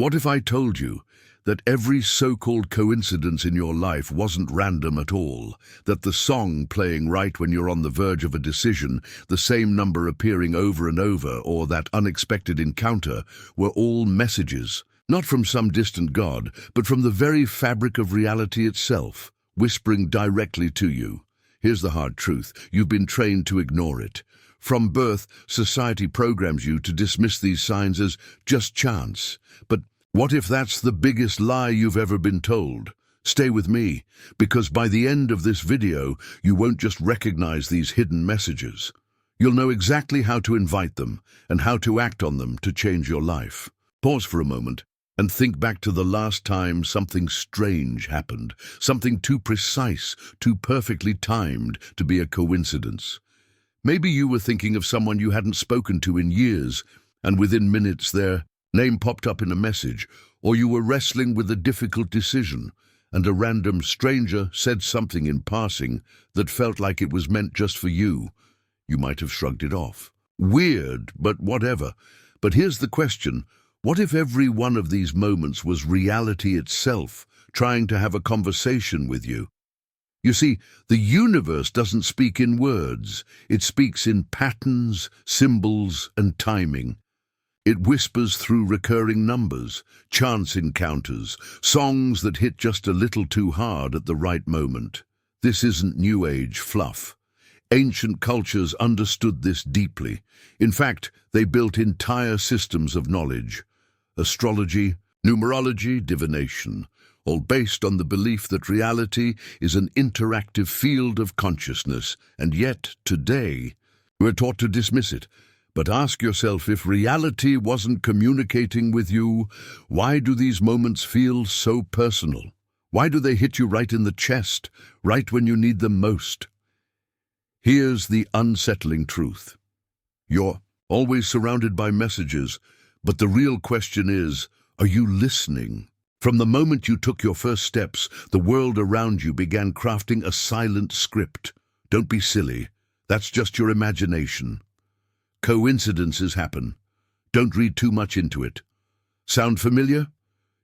What if I told you that every so-called coincidence in your life wasn't random at all, that the song playing right when you're on the verge of a decision, the same number appearing over and over, or that unexpected encounter were all messages, not from some distant God, but from the very fabric of reality itself, whispering directly to you? Here's the hard truth: you've been trained to ignore it. From birth, society programs you to dismiss these signs as just chance. But what if that's the biggest lie you've ever been told? Stay with me, because by the end of this video, you won't just recognize these hidden messages. You'll know exactly how to invite them and how to act on them to change your life. Pause for a moment and think back to the last time something strange happened, something too precise, too perfectly timed to be a coincidence. Maybe you were thinking of someone you hadn't spoken to in years, and within minutes their name popped up in a message, or you were wrestling with a difficult decision, and a random stranger said something in passing that felt like it was meant just for you. You might have shrugged it off. Weird, but whatever. But here's the question: what if every one of these moments was reality itself, trying to have a conversation with you? You see, the universe doesn't speak in words. It speaks in patterns, symbols, and timing. It whispers through recurring numbers, chance encounters, songs that hit just a little too hard at the right moment. This isn't New Age fluff. Ancient cultures understood this deeply. In fact, they built entire systems of knowledge: astrology, numerology, divination, all based on the belief that reality is an interactive field of consciousness. And yet, today, we're taught to dismiss it. But ask yourself, if reality wasn't communicating with you, why do these moments feel so personal? Why do they hit you right in the chest, right when you need them most? Here's the unsettling truth. You're always surrounded by messages, but the real question is, are you listening? From the moment you took your first steps, the world around you began crafting a silent script. Don't be silly. That's just your imagination. Coincidences happen. Don't read too much into it. Sound familiar?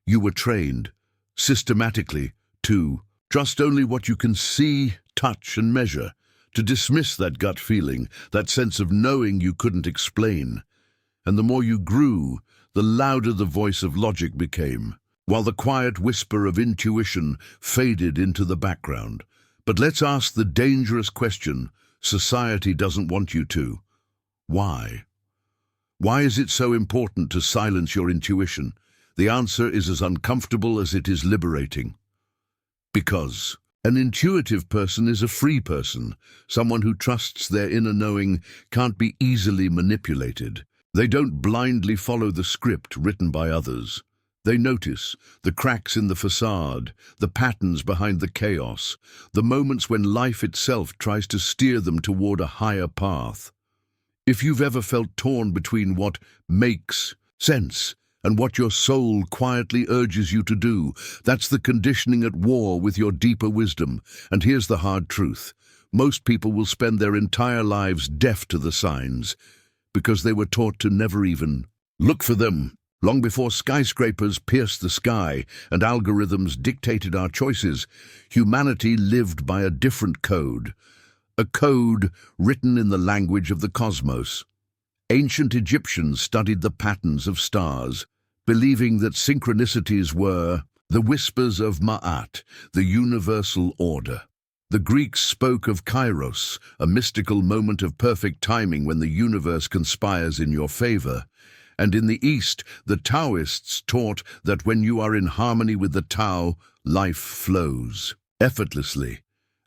You were trained, systematically, to trust only what you can see, touch, and measure, to dismiss that gut feeling, that sense of knowing you couldn't explain. And the more you grew, the louder the voice of logic became, while the quiet whisper of intuition faded into the background. But let's ask the dangerous question society doesn't want you to. Why? Why is it so important to silence your intuition? The answer is as uncomfortable as it is liberating. Because an intuitive person is a free person, someone who trusts their inner knowing, can't be easily manipulated. They don't blindly follow the script written by others. They notice the cracks in the facade, the patterns behind the chaos, the moments when life itself tries to steer them toward a higher path. If you've ever felt torn between what makes sense and what your soul quietly urges you to do, that's the conditioning at war with your deeper wisdom. And here's the hard truth: most people will spend their entire lives deaf to the signs because they were taught to never even look for them. Long before skyscrapers pierced the sky and algorithms dictated our choices, humanity lived by a different code. A code written in the language of the cosmos. Ancient Egyptians studied the patterns of stars, believing that synchronicities were the whispers of Ma'at, the universal order. The Greeks spoke of Kairos, a mystical moment of perfect timing when the universe conspires in your favor. And in the East, the Taoists taught that when you are in harmony with the Tao, life flows effortlessly.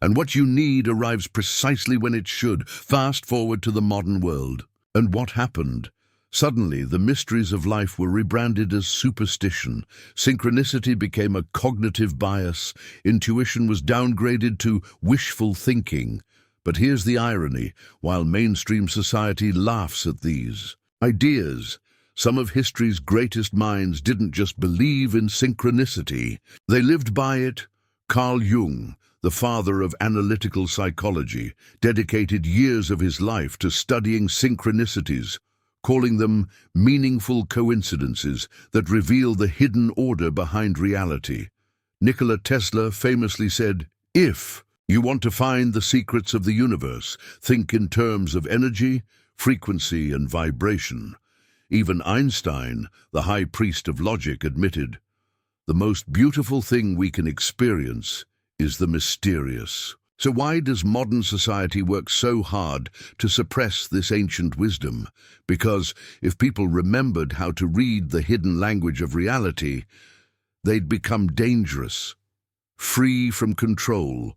And what you need arrives precisely when it should. Fast forward to the modern world. And what happened? Suddenly, the mysteries of life were rebranded as superstition. Synchronicity became a cognitive bias. Intuition was downgraded to wishful thinking. But here's the irony: while mainstream society laughs at these ideas, some of history's greatest minds didn't just believe in synchronicity. They lived by it. Carl Jung, the father of analytical psychology, dedicated years of his life to studying synchronicities, calling them meaningful coincidences that reveal the hidden order behind reality. Nikola Tesla famously said, "If you want to find the secrets of the universe, think in terms of energy, frequency, and vibration." Even Einstein, the high priest of logic, admitted, "The most beautiful thing we can experience is the mysterious." So why does modern society work so hard to suppress this ancient wisdom? Because if people remembered how to read the hidden language of reality, they'd become dangerous, free from control,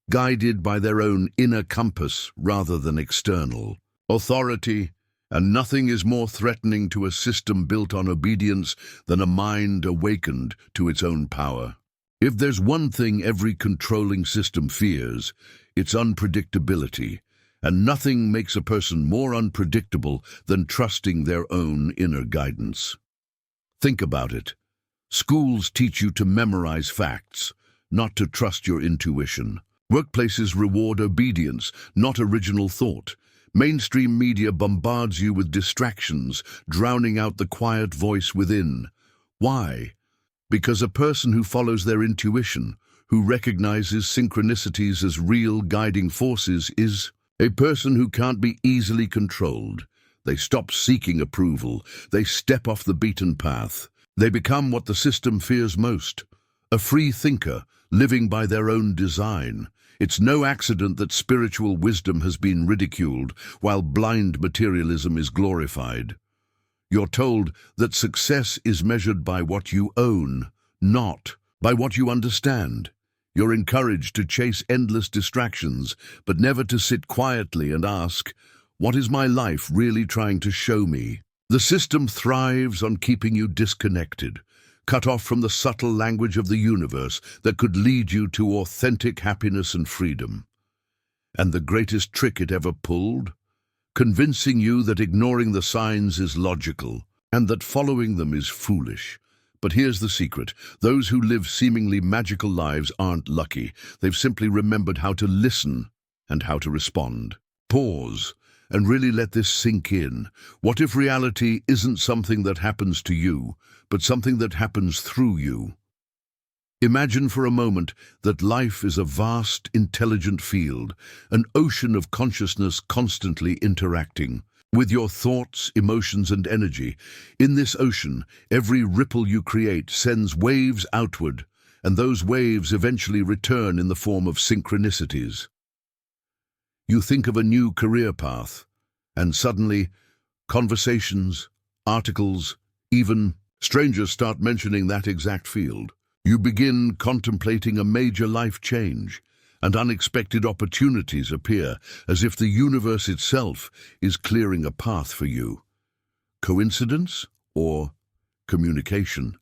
guided by their own inner compass rather than external authority. And nothing is more threatening to a system built on obedience than a mind awakened to its own power. If there's one thing every controlling system fears, it's unpredictability, and nothing makes a person more unpredictable than trusting their own inner guidance. Think about it. Schools teach you to memorize facts, not to trust your intuition. Workplaces reward obedience, not original thought. Mainstream media bombards you with distractions, drowning out the quiet voice within. Why? Because a person who follows their intuition, who recognizes synchronicities as real guiding forces, is a person who can't be easily controlled. They stop seeking approval. They step off the beaten path. They become what the system fears most, a free thinker, living by their own design. It's no accident that spiritual wisdom has been ridiculed, while blind materialism is glorified. You're told that success is measured by what you own, not by what you understand. You're encouraged to chase endless distractions, but never to sit quietly and ask, what is my life really trying to show me? The system thrives on keeping you disconnected, cut off from the subtle language of the universe that could lead you to authentic happiness and freedom. And the greatest trick it ever pulled? Convincing you that ignoring the signs is logical, and that following them is foolish. But here's the secret. Those who live seemingly magical lives aren't lucky. They've simply remembered how to listen and how to respond. Pause and really let this sink in. What if reality isn't something that happens to you, but something that happens through you? Imagine for a moment that life is a vast, intelligent field, an ocean of consciousness constantly interacting with your thoughts, emotions, and energy. In this ocean, every ripple you create sends waves outward, and those waves eventually return in the form of synchronicities. You think of a new career path, and suddenly, conversations, articles, even strangers start mentioning that exact field. You begin contemplating a major life change, and unexpected opportunities appear, as if the universe itself is clearing a path for you. Coincidence or communication?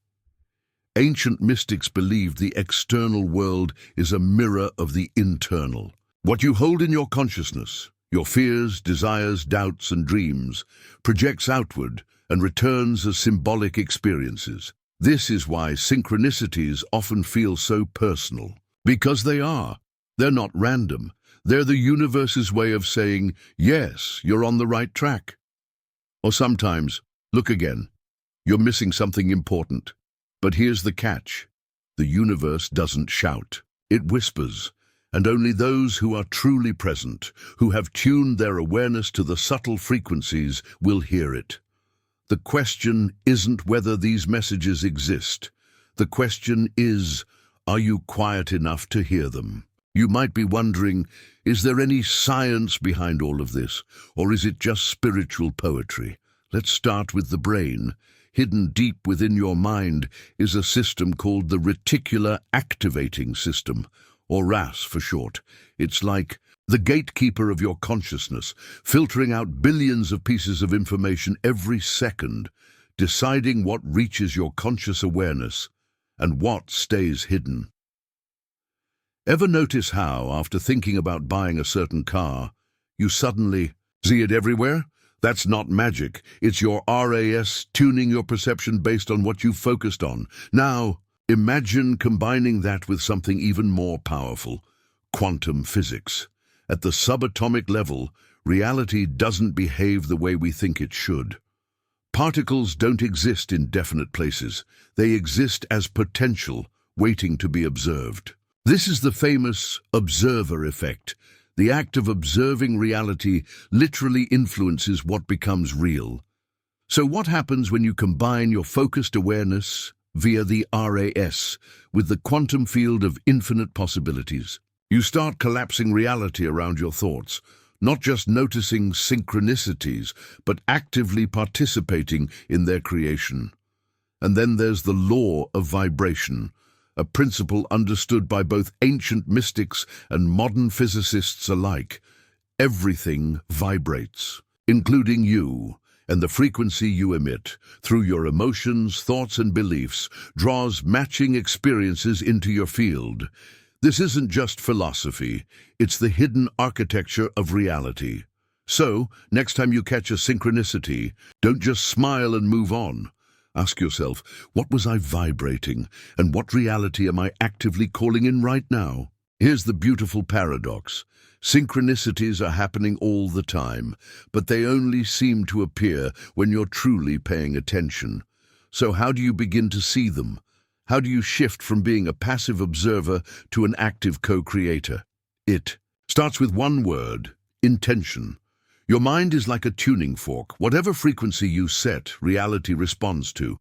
Ancient mystics believed the external world is a mirror of the internal. What you hold in your consciousness, your fears, desires, doubts, and dreams, projects outward and returns as symbolic experiences. This is why synchronicities often feel so personal. Because they are. They're not random. They're the universe's way of saying, yes, you're on the right track. Or sometimes, look again. You're missing something important. But here's the catch. The universe doesn't shout. It whispers. And only those who are truly present, who have tuned their awareness to the subtle frequencies, will hear it. The question isn't whether these messages exist. The question is, are you quiet enough to hear them? You might be wondering, is there any science behind all of this, or is it just spiritual poetry? Let's start with the brain. Hidden deep within your mind is a system called the Reticular Activating System, or RAS for short. It's like the gatekeeper of your consciousness, filtering out billions of pieces of information every second, deciding what reaches your conscious awareness and what stays hidden. Ever notice how, after thinking about buying a certain car, you suddenly see it everywhere? That's not magic. It's your RAS tuning your perception based on what you've focused on. Now, imagine combining that with something even more powerful, quantum physics. At the subatomic level, reality doesn't behave the way we think it should. Particles don't exist in definite places. They exist as potential, waiting to be observed. This is the famous observer effect. The act of observing reality literally influences what becomes real. So what happens when you combine your focused awareness via the RAS with the quantum field of infinite possibilities? You start collapsing reality around your thoughts, not just noticing synchronicities, but actively participating in their creation. And then there's the law of vibration, a principle understood by both ancient mystics and modern physicists alike. Everything vibrates, including you, and the frequency you emit, through your emotions, thoughts, and beliefs, draws matching experiences into your field. This isn't just philosophy, it's the hidden architecture of reality. So, next time you catch a synchronicity, don't just smile and move on. Ask yourself, what was I vibrating, and what reality am I actively calling in right now? Here's the beautiful paradox. Synchronicities are happening all the time, but they only seem to appear when you're truly paying attention. So how do you begin to see them? How do you shift from being a passive observer to an active co-creator? It starts with one word: intention. Your mind is like a tuning fork. Whatever frequency you set, reality responds to.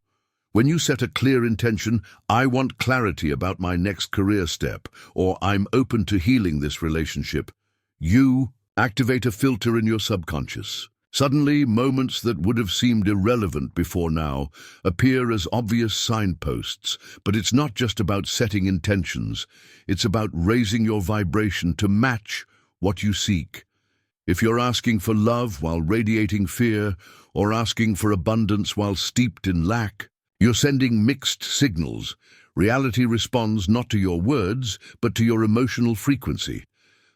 When you set a clear intention, I want clarity about my next career step, or I'm open to healing this relationship, you activate a filter in your subconscious. Suddenly, moments that would have seemed irrelevant before now appear as obvious signposts. But it's not just about setting intentions. It's about raising your vibration to match what you seek. If you're asking for love while radiating fear, or asking for abundance while steeped in lack, you're sending mixed signals. Reality responds not to your words, but to your emotional frequency.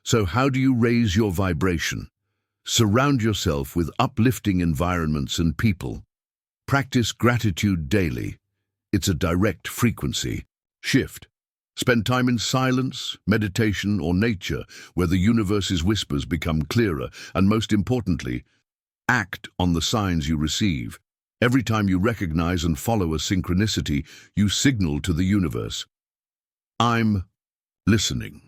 So how do you raise your vibration? Surround yourself with uplifting environments and people. Practice gratitude daily. It's a direct frequency shift. Spend time in silence, meditation, or nature, where the universe's whispers become clearer. And most importantly, act on the signs you receive. Every time you recognize and follow a synchronicity, you signal to the universe, I'm listening.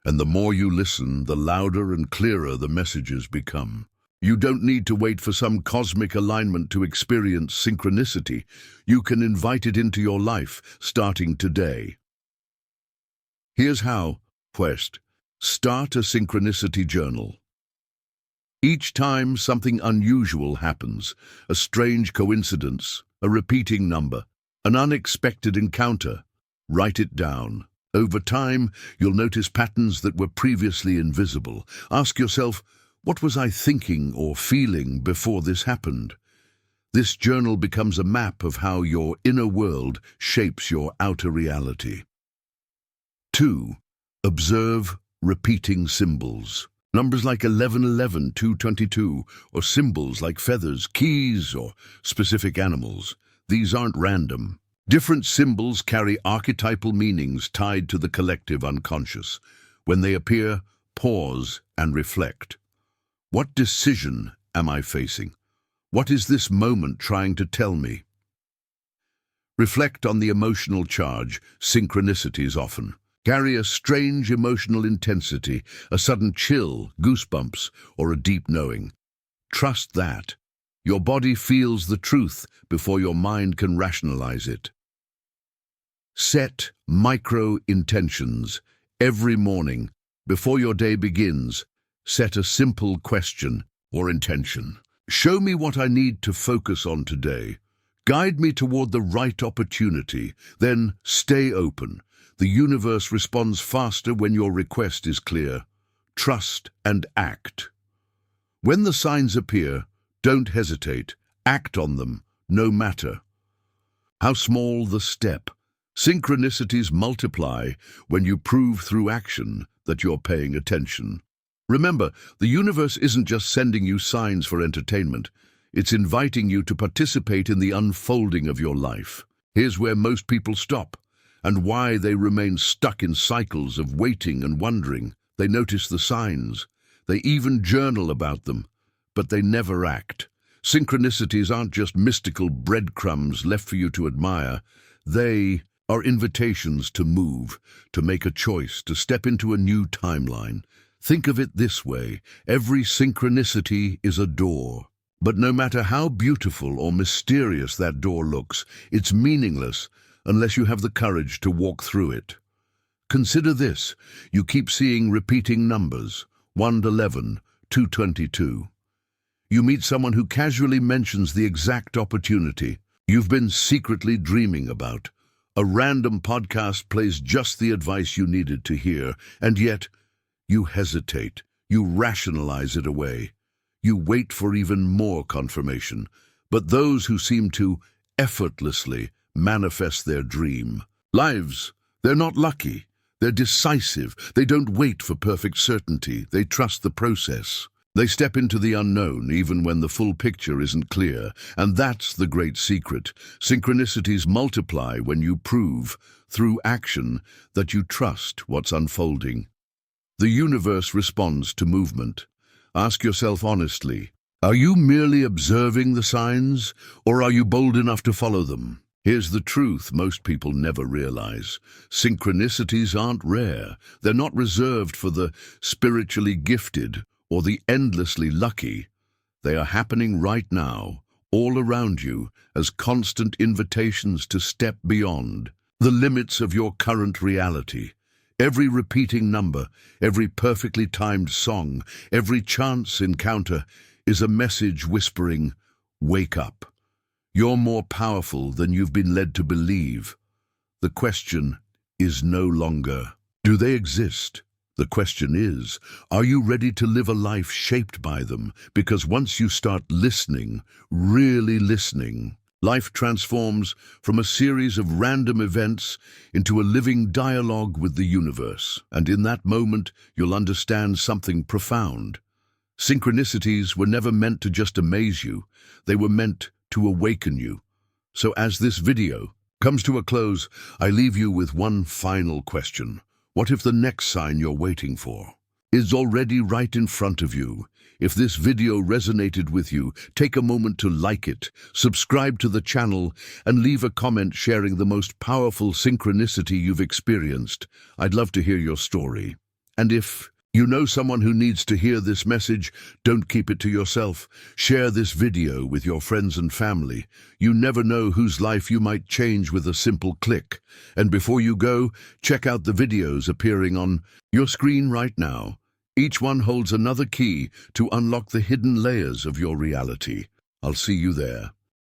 And the more you listen, the louder and clearer the messages become. You don't need to wait for some cosmic alignment to experience synchronicity. You can invite it into your life, starting today. Here's how. First, start a synchronicity journal. Each time something unusual happens, a strange coincidence, a repeating number, an unexpected encounter, write it down. Over time, you'll notice patterns that were previously invisible. Ask yourself, what was I thinking or feeling before this happened? This journal becomes a map of how your inner world shapes your outer reality. 2. Observe repeating symbols. Numbers like 1111, 222, or symbols like feathers, keys, or specific animals. These aren't random. Different symbols carry archetypal meanings tied to the collective unconscious. When they appear, pause and reflect. What decision am I facing? What is this moment trying to tell me? Reflect on the emotional charge. Synchronicities often carry a strange emotional intensity, a sudden chill, goosebumps, or a deep knowing. Trust that. Your body feels the truth before your mind can rationalize it. Set micro-intentions. Every morning, before your day begins, set a simple question or intention. Show me what I need to focus on today. Guide me toward the right opportunity. Then stay open. The universe responds faster when your request is clear. Trust and act. When the signs appear, don't hesitate. Act on them, no matter how small the step. Synchronicities multiply when you prove through action that you're paying attention. Remember, the universe isn't just sending you signs for entertainment. It's inviting you to participate in the unfolding of your life. Here's where most people stop, and why they remain stuck in cycles of waiting and wondering. They notice the signs. They even journal about them, but they never act. Synchronicities aren't just mystical breadcrumbs left for you to admire. They are invitations to move, to make a choice, to step into a new timeline. Think of it this way: every synchronicity is a door. But no matter how beautiful or mysterious that door looks, it's meaningless unless you have the courage to walk through it. Consider this: you keep seeing repeating numbers, 111, 222. You meet someone who casually mentions the exact opportunity you've been secretly dreaming about. A random podcast plays just the advice you needed to hear, and yet you hesitate, you rationalize it away. You wait for even more confirmation. But those who seem to effortlessly manifest their dream lives, they're not lucky. They're decisive. They don't wait for perfect certainty. They trust the process. They step into the unknown even when the full picture isn't clear. And that's the great secret. Synchronicities multiply when you prove, through action, that you trust what's unfolding. The universe responds to movement. Ask yourself honestly, are you merely observing the signs, or are you bold enough to follow them? Here's the truth most people never realize. Synchronicities aren't rare. They're not reserved for the spiritually gifted or the endlessly lucky. They are happening right now, all around you, as constant invitations to step beyond the limits of your current reality. Every repeating number, every perfectly timed song, every chance encounter is a message whispering, "Wake up. You're more powerful than you've been led to believe." The question is no longer, do they exist? The question is, are you ready to live a life shaped by them? Because once you start listening, really listening, life transforms from a series of random events into a living dialogue with the universe. And in that moment, you'll understand something profound. Synchronicities were never meant to just amaze you. They were meant to awaken you. So as this video comes to a close, I leave you with one final question. What if the next sign you're waiting for is already right in front of you? If this video resonated with you, take a moment to like it, subscribe to the channel, and leave a comment sharing the most powerful synchronicity you've experienced. I'd love to hear your story. And if you know someone who needs to hear this message, don't keep it to yourself. Share this video with your friends and family. You never know whose life you might change with a simple click. And before you go, check out the videos appearing on your screen right now. Each one holds another key to unlock the hidden layers of your reality. I'll see you there.